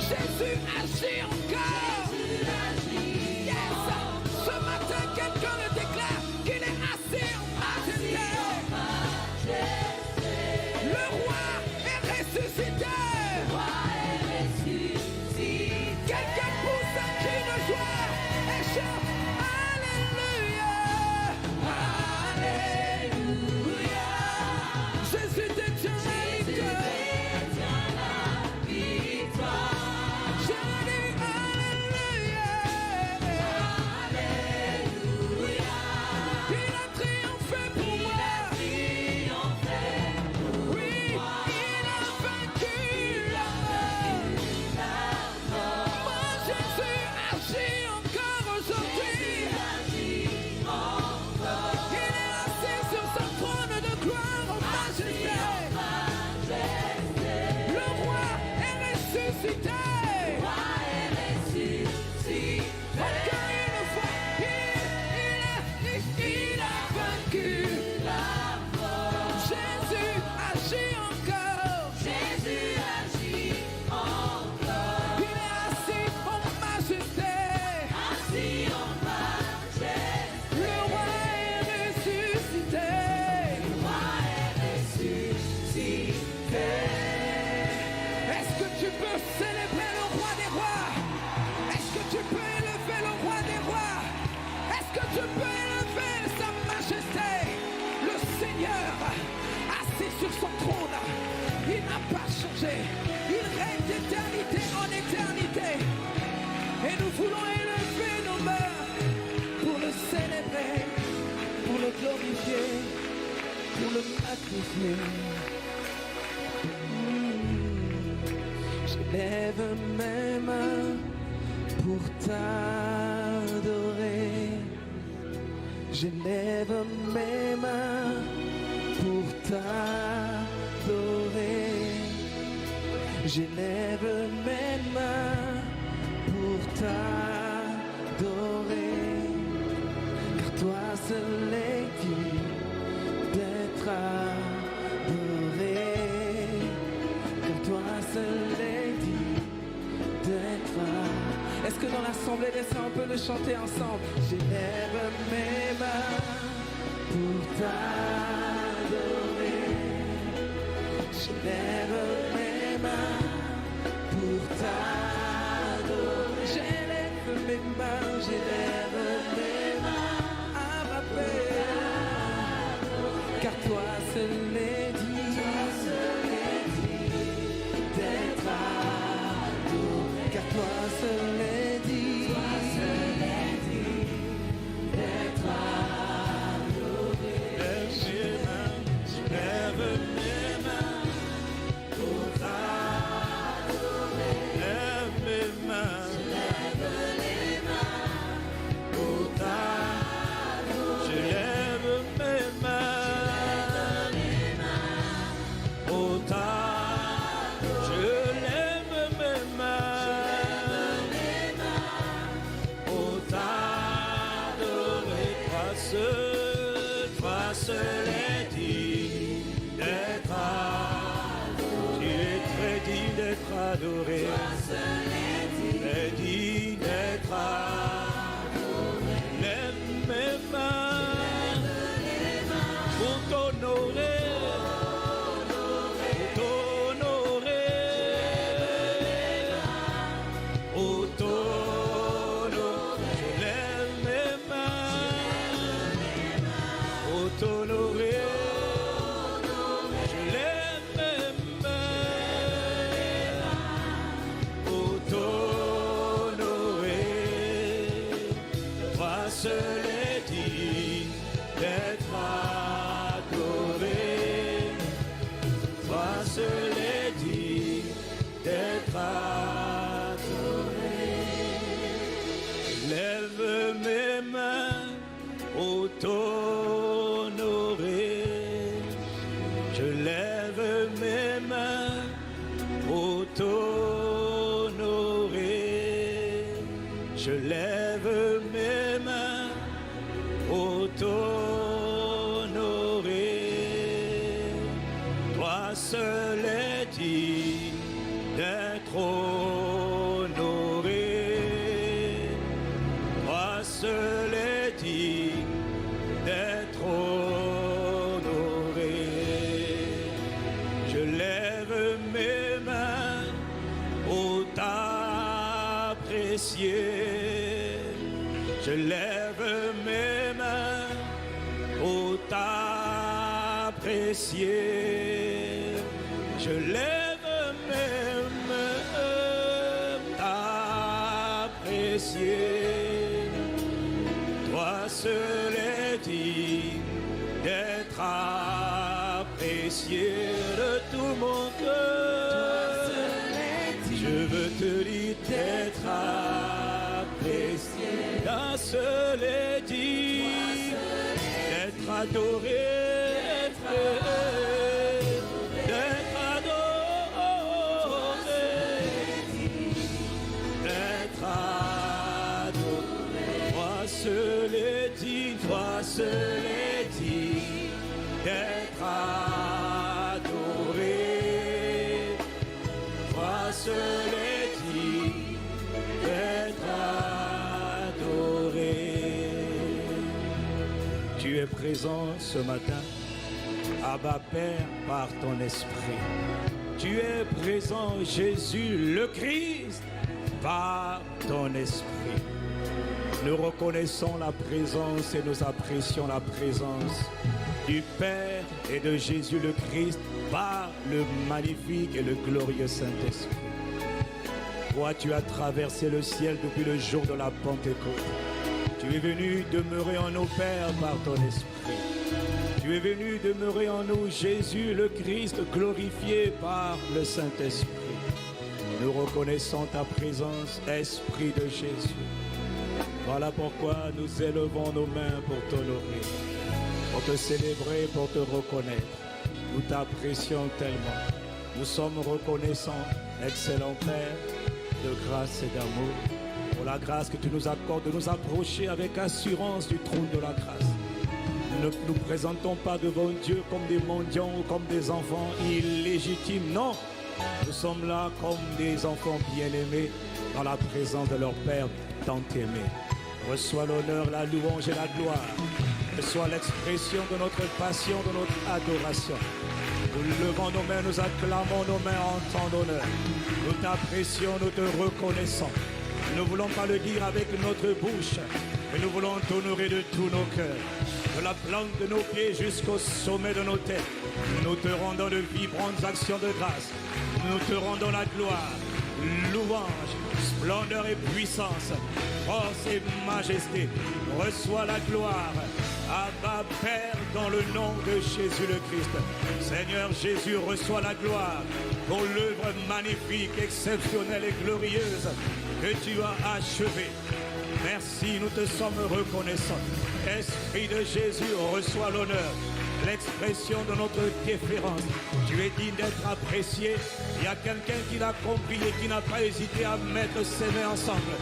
Jésus agit encore. Yes. Ce matin, quelqu'un le déclare qu'il est assis en majesté. Le roi est ressuscité. Quelqu'un pousse un cri de joie et chante Alléluia. Alléluia. Jésus détient la victoire. Je dis Alléluia. Alléluia. Il a triomphé pour moi. Oui, il a vaincu la mort. Mon Jésus agit encore aujourd'hui. Il est assis sur son trône de gloire en majesté. Le roi est ressuscité. Encore une fois, il a vaincu la mort. Jésus agit encore. Il est assis en majesté. Le roi est ressuscité. Est-ce que tu peux célébrer le roi des rois? Est-ce que tu peux élever le roi des rois? Est-ce que tu peux élever sa majesté? Le Seigneur, assis sur son trône, il n'a pas changé. Il règne d'éternité en éternité. Et nous voulons élever nos mains pour le célébrer, pour le glorifier, pour le magnifier. J'élève mes mains pour t'adorer. J'élève mes mains pour t'adorer. J'élève mes mains pour t'adorer. Car toi seul est digne d'être adoré. Car toi seul est digne d'être adoré. Est-ce que dans l'assemblée des saints on peut le chanter ensemble? J'élève mes mains pour t'adorer. J'élève mes mains pour t'adorer. J'élève mes mains, j'élève mes mains à ma paix. Car toi seul est digne d'être adoré. Car toi seul est digne d'être adoré. Lève mes mains pour t'adorer. Lève mes mains pour t'adorer. Je lève mes mains pour t'adorer. Je lève mes mains pour t'adorer. Toi seul est digne d'être adoré. Tu es très digne d'être adoré. Très digne d'être adoré. Lève mes mains pour t'honorer. Pour t'honorer. Je lève mes mains pour t'honorer. Je lève mes mains pour t'honorer. Toi seul est digne d'être adoré. Toi seul est digne d'être adoré. Lève mes mains pour t'honorer. Je lève mes mains pour t'honorer. Je lève mes mains pour t'honorer. Toi seul est digne d'être honoré. t'apprécier. Je lève mes mains pour t'apprécier. Je lève mes mains t'apprécier. Toi seul est digne d'être apprécié de tout mon cœur. Je veux te dire d'être apprécié. Toi seul est digne d'être adoré, d'être adoré, d'être adoré. Toi seul est digne, toi seul est digne d'être adoré. Toi seul est digne d'être adoré. Tu es présent ce matin, Abba Père, par ton esprit. Tu es présent, Jésus le Christ, par ton esprit. Nous reconnaissons la présence et nous apprécions la présence du Père et de Jésus le Christ par le magnifique et le glorieux Saint-Esprit. Toi, tu as traversé le ciel depuis le jour de la Pentecôte. Tu es venu demeurer en nous, Père, par ton esprit. Tu es venu demeurer en nous, Jésus le Christ, glorifié par le Saint-Esprit. Nous reconnaissons ta présence, Esprit de Jésus. Voilà pourquoi nous élevons nos mains pour t'honorer, pour te célébrer, pour te reconnaître. Nous t'apprécions tellement. Nous sommes reconnaissants, excellent Père, de grâce et d'amour, pour la grâce que tu nous accordes de nous approcher avec assurance du trône de la grâce. Nous ne nous présentons pas devant Dieu comme des mendiants ou comme des enfants illégitimes. Non, nous sommes là comme des enfants bien-aimés dans la présence de leur Père tant aimé. Reçois l'honneur, la louange et la gloire. Reçois l'expression de notre passion, de notre adoration. Nous levons nos mains, nous acclamons nos mains en temps d'honneur. Nous t'apprécions, nous te reconnaissons. Nous ne voulons pas le dire avec notre bouche, mais nous voulons t'honorer de tous nos cœurs. De la plante de nos pieds jusqu'au sommet de nos têtes, nous te rendons de vibrantes actions de grâce. Nous te rendons la gloire, louange, splendeur et puissance, force et majesté. Reçois la gloire, Abba Père, dans le nom de Jésus le Christ. Seigneur Jésus, reçois la gloire pour l'œuvre magnifique, exceptionnelle et glorieuse que tu as achevée. Merci, nous te sommes reconnaissants. Esprit de Jésus, reçois l'honneur, l'expression de notre déférence. Tu es digne d'être apprécié. Il y a quelqu'un qui l'a compris et qui n'a pas hésité à mettre ses mains ensemble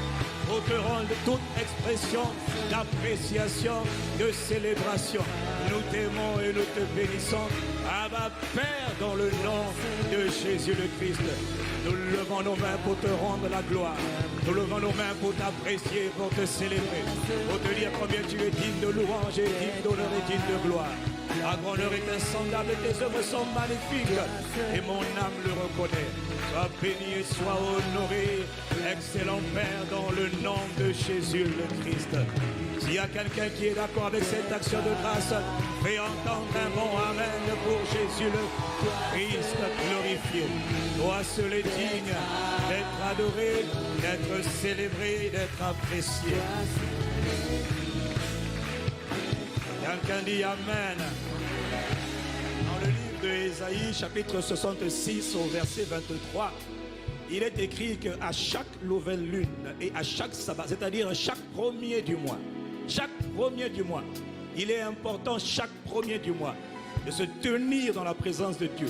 pour te rendre toute expression d'appréciation, de célébration. Nous t'aimons et nous te bénissons. Abba Père, dans le nom de Jésus le Christ. Nous levons nos mains pour te rendre la gloire. Nous levons nos mains pour t'apprécier, pour te célébrer, pour te dire combien tu es digne de louange et digne d'honneur et digne de gloire. Ta grandeur est insondable et tes œuvres sont magnifiques. Et mon âme le reconnaît. Sois béni et sois honoré, excellent Père, dans le nom de Jésus le Christ. S'il y a quelqu'un qui est d'accord avec cette action de grâce, fais entendre un bon Amen pour Jésus le Christ glorifié. Toi seul est digne d'être adoré, d'être célébré, d'être apprécié. Quelqu'un dit Amen. Dans le livre d'Ésaïe, chapitre 66, au verset 23, il est écrit qu'à chaque nouvelle lune et à chaque sabbat, c'est-à-dire à chaque premier du mois, il est important chaque premier du mois de se tenir dans la présence de Dieu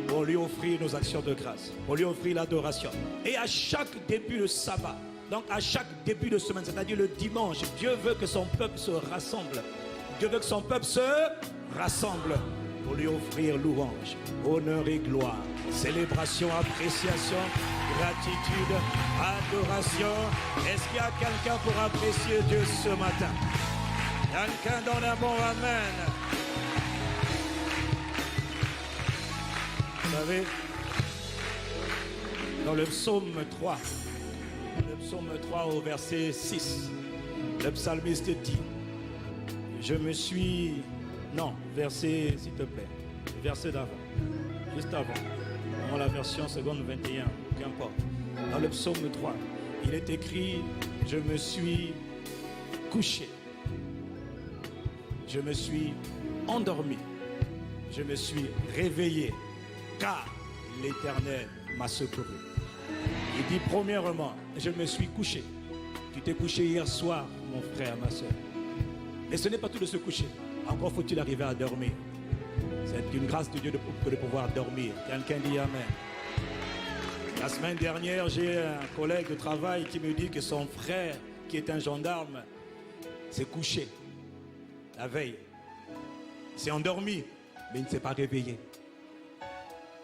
pour lui offrir nos actions de grâce, pour lui offrir l'adoration. Et à chaque début de sabbat, donc à chaque début de semaine, c'est-à-dire le dimanche, Dieu veut que son peuple se rassemble. Dieu veut que son peuple se rassemble pour lui offrir louange, honneur et gloire, célébration, appréciation, gratitude, adoration. Est-ce qu'il y a quelqu'un pour apprécier Dieu ce matin? Quelqu'un donne un bon Amen. Vous savez, dans le psaume 3, Le psaume 3 au verset 6. Le psalmiste dit, je me suis... Non, verset, s'il te plaît. Verset d'avant. Juste avant. Dans la version seconde 21, qu'importe. Dans le psaume 3, il est écrit, je me suis couché. Je me suis endormi. Je me suis réveillé, car l'Éternel m'a secouru. Il dit premièrement, je me suis couché. Tu t'es couché hier soir, mon frère, ma soeur. Mais ce n'est pas tout de se coucher. Encore faut-il arriver à dormir. C'est une grâce de Dieu de pouvoir dormir. Quelqu'un dit Amen. La semaine dernière, j'ai un collègue de travail qui me dit que son frère, qui est un gendarme, s'est couché la veille. Il s'est endormi, mais il ne s'est pas réveillé.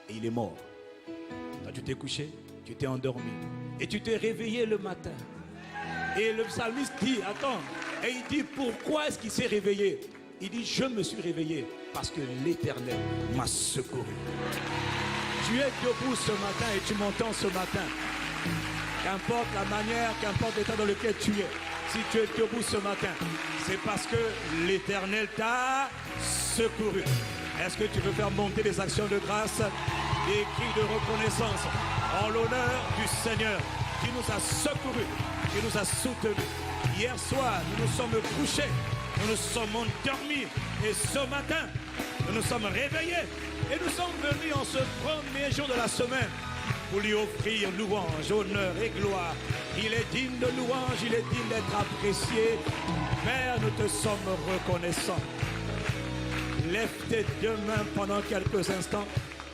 Et il est mort. Quand tu t'es couché, tu t'es endormi. Et tu t'es réveillé le matin. Et le psalmiste dit, attends, et il dit, pourquoi est-ce qu'il s'est réveillé? Il dit, je me suis réveillé parce que l'Éternel m'a secouru. Tu es debout ce matin et tu m'entends ce matin. Qu'importe la manière, qu'importe l'état dans lequel tu es, si tu es debout ce matin, c'est parce que l'Éternel t'a secouru. Est-ce que tu veux faire monter des actions de grâce, des cris de reconnaissance en l'honneur du Seigneur qui nous a secourus, qui nous a soutenus? Hier soir, nous nous sommes couchés, nous nous sommes endormis et ce matin, nous nous sommes réveillés et nous sommes venus en ce premier jour de la semaine pour lui offrir louange, honneur et gloire. Il est digne de louange, il est digne d'être apprécié. Père, nous te sommes reconnaissants. Lève tes deux mains pendant quelques instants.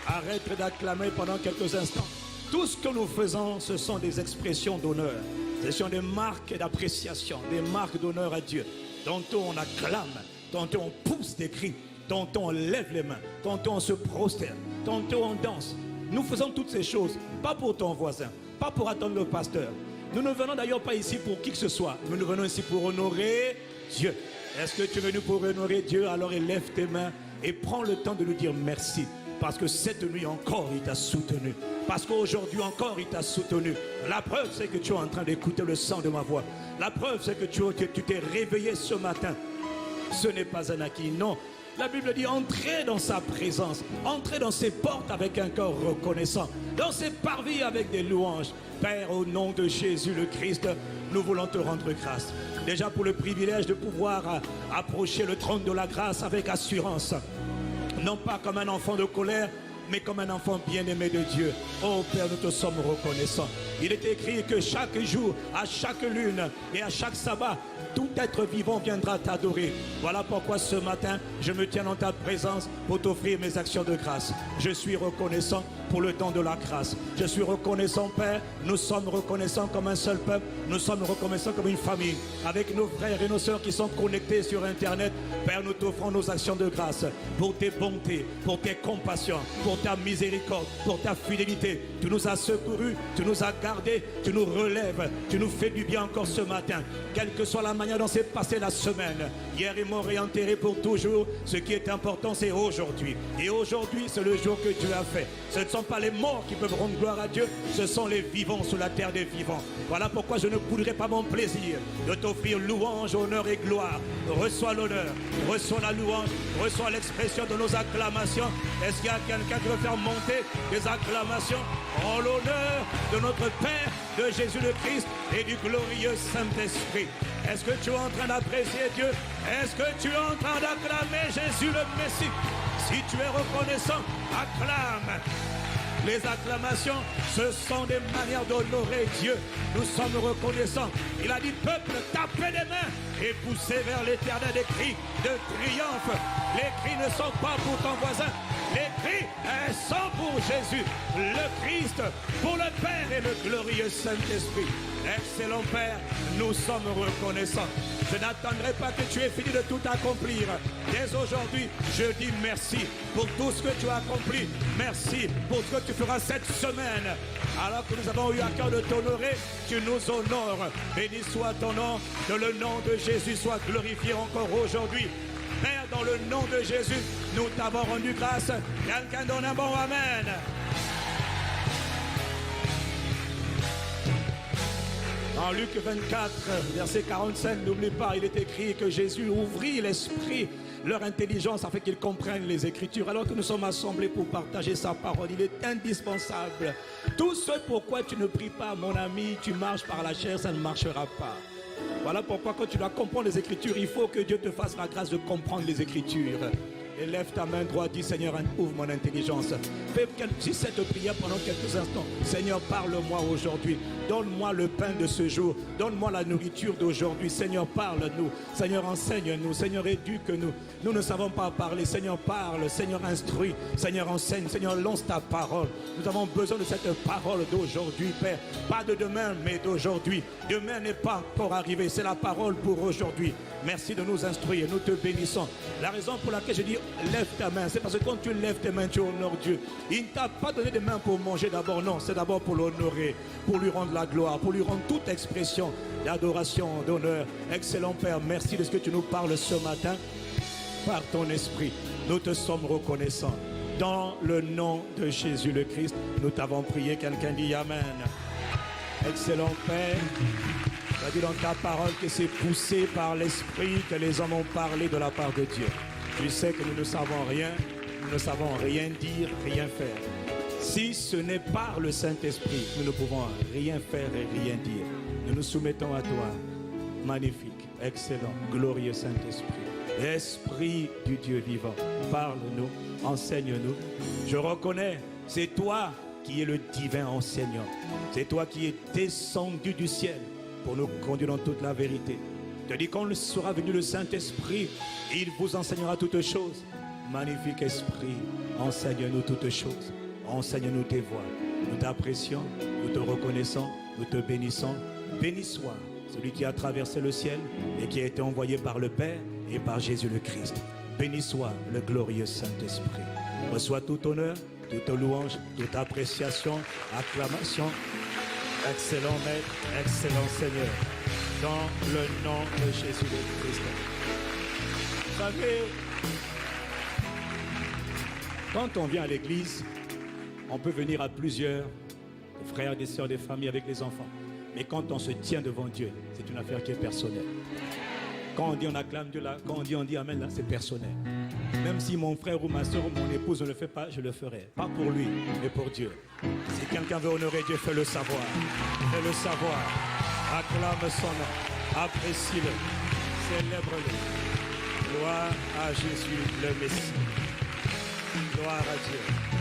Arrête d'acclamer pendant quelques instants. Tout ce que nous faisons, ce sont des expressions d'honneur. Ce sont des marques d'appréciation, des marques d'honneur à Dieu. Tantôt on acclame, tantôt on pousse des cris, tantôt on lève les mains, tantôt on se prosterne, tantôt on danse. Nous faisons toutes ces choses, pas pour ton voisin, pas pour attendre le pasteur. Nous ne venons d'ailleurs pas ici pour qui que ce soit. Nous venons ici pour honorer Dieu. Est-ce que tu es venu pour honorer Dieu? Alors élève tes mains et prends le temps de lui dire merci. Parce que cette nuit encore, il t'a soutenu. Parce qu'aujourd'hui encore, il t'a soutenu. La preuve, c'est que tu es en train d'écouter le son de ma voix. La preuve, c'est que tu t'es réveillé ce matin. Ce n'est pas un acquis, non. La Bible dit, entrez dans sa présence. Entrez dans ses portes avec un cœur reconnaissant. Dans ses parvis avec des louanges. Père, au nom de Jésus le Christ, nous voulons te rendre grâce. Déjà pour le privilège de pouvoir approcher le trône de la grâce avec assurance. Non pas comme un enfant de colère, mais comme un enfant bien-aimé de Dieu. Oh Père, nous te sommes reconnaissants. Il est écrit que chaque jour, à chaque lune et à chaque sabbat, tout être vivant viendra t'adorer. Voilà pourquoi ce matin, je me tiens dans ta présence pour t'offrir mes actions de grâce. Je suis reconnaissant pour le don de la grâce. Je suis reconnaissant, Père. Nous sommes reconnaissants comme un seul peuple. Nous sommes reconnaissants comme une famille. Avec nos frères et nos sœurs qui sont connectés sur Internet, Père, nous t'offrons nos actions de grâce pour tes bontés, pour tes compassions, pour ta miséricorde, pour ta fidélité. Tu nous as secourus, tu nous as gardés, tu nous relèves, tu nous fais du bien encore ce matin. Quelle que soit la manière dont s'est passée la semaine, hier est mort et enterré pour toujours. Ce qui est important, c'est aujourd'hui. Et aujourd'hui, c'est le jour que Dieu a fait. Ce ne sont pas les morts qui peuvent rendre gloire à Dieu, ce sont les vivants sur la terre des vivants. Voilà pourquoi je ne bouderai pas mon plaisir de t'offrir louange, honneur et gloire. Reçois l'honneur, reçois la louange, reçois l'expression de nos acclamations. Est-ce qu'il y a quelqu'un qui veut faire monter des acclamations en l'honneur de notre Père, de Jésus le Christ et du glorieux Saint-Esprit? Est-ce que tu es en train d'apprécier Dieu? Est-ce que tu es en train d'acclamer Jésus le Messie? Si tu es reconnaissant, acclame. Les acclamations, ce sont des manières d'honorer Dieu. Nous sommes reconnaissants. Il a dit, peuple, tapez les mains et poussez vers l'Éternel des cris de triomphe. Les cris ne sont pas pour ton voisin. Les cris sont pour Jésus, le Christ, pour le Père et le glorieux Saint-Esprit. Excellent Père, nous sommes reconnaissants. Je n'attendrai pas que tu aies fini de tout accomplir. Dès aujourd'hui, je dis merci pour tout ce que tu as accompli. Merci pour ce que tu feras cette semaine. Alors que nous avons eu à cœur de t'honorer, tu nous honores. Béni soit ton nom, que le nom de Jésus soit glorifié encore aujourd'hui. Père, dans le nom de Jésus, nous t'avons rendu grâce. Quelqu'un donne un bon Amen. En Luc 24, verset 45, n'oublie pas, il est écrit que Jésus ouvrit l'esprit, leur intelligence afin qu'ils comprennent les Écritures. Alors que nous sommes assemblés pour partager sa parole, il est indispensable. Tout ce pourquoi tu ne pries pas, mon ami, tu marches par la chair, ça ne marchera pas. Voilà pourquoi quand tu dois comprendre les Écritures, il faut que Dieu te fasse la grâce de comprendre les Écritures. Et lève ta main droite, dis Seigneur, ouvre mon intelligence. Fais cette prière pendant quelques instants. Seigneur, parle-moi aujourd'hui. Donne-moi le pain de ce jour. Donne-moi la nourriture d'aujourd'hui. Seigneur, parle-nous. Seigneur, enseigne-nous. Seigneur, éduque-nous. Nous ne savons pas parler. Seigneur, parle. Seigneur, instruis. Seigneur, enseigne. Seigneur, lance ta parole. Nous avons besoin de cette parole d'aujourd'hui, Père. Pas de demain, mais d'aujourd'hui. Demain n'est pas encore arrivé. C'est la parole pour aujourd'hui. Merci de nous instruire. Nous te bénissons. La raison pour laquelle je dis lève ta main, c'est parce que quand tu lèves tes mains, tu honores Dieu. Il ne t'a pas donné des mains pour manger d'abord, non, c'est d'abord pour l'honorer, pour lui rendre la gloire, pour lui rendre toute expression d'adoration, d'honneur. Excellent Père, merci de ce que tu nous parles ce matin par ton esprit. Nous te sommes reconnaissants. Dans le nom de Jésus le Christ, nous t'avons prié. Quelqu'un dit Amen. Excellent Père. Tu as dit dans ta parole que c'est poussé par l'Esprit que les hommes ont parlé de la part de Dieu. Tu sais que nous ne savons rien, nous ne savons rien dire, rien faire. Si ce n'est par le Saint-Esprit, nous ne pouvons rien faire et rien dire. Nous nous soumettons à toi. Magnifique, excellent, glorieux Saint-Esprit. Esprit du Dieu vivant, parle-nous, enseigne-nous. Je reconnais, c'est toi qui es le divin enseignant. C'est toi qui es descendu du ciel pour nous conduire dans toute la vérité. Je te dis, quand sera venu le Saint-Esprit, il vous enseignera toutes choses. Magnifique Esprit, enseigne-nous toutes choses. Enseigne-nous tes voies. Nous t'apprécions, nous te reconnaissons, nous te bénissons. Béni soit celui qui a traversé le ciel et qui a été envoyé par le Père et par Jésus le Christ. Béni soit le glorieux Saint-Esprit. Reçois tout honneur, toute louange, toute appréciation, acclamation. Excellent Maître, excellent Seigneur, dans le nom de Jésus le Christ. Vous savez, quand on vient à l'église, on peut venir à plusieurs, des frères, des sœurs, des familles avec les enfants. Mais quand on se tient devant Dieu, c'est une affaire qui est personnelle. Quand on dit on acclame Dieu là, quand on dit Amen là, c'est personnel. Même si mon frère ou ma soeur ou mon épouse ne le fait pas, je le ferai. Pas pour lui, mais pour Dieu. Si quelqu'un veut honorer Dieu, fais-le savoir. Fais-le savoir. Acclame son nom. Apprécie-le. Célèbre-le. Gloire à Jésus le Messie. Gloire à Dieu.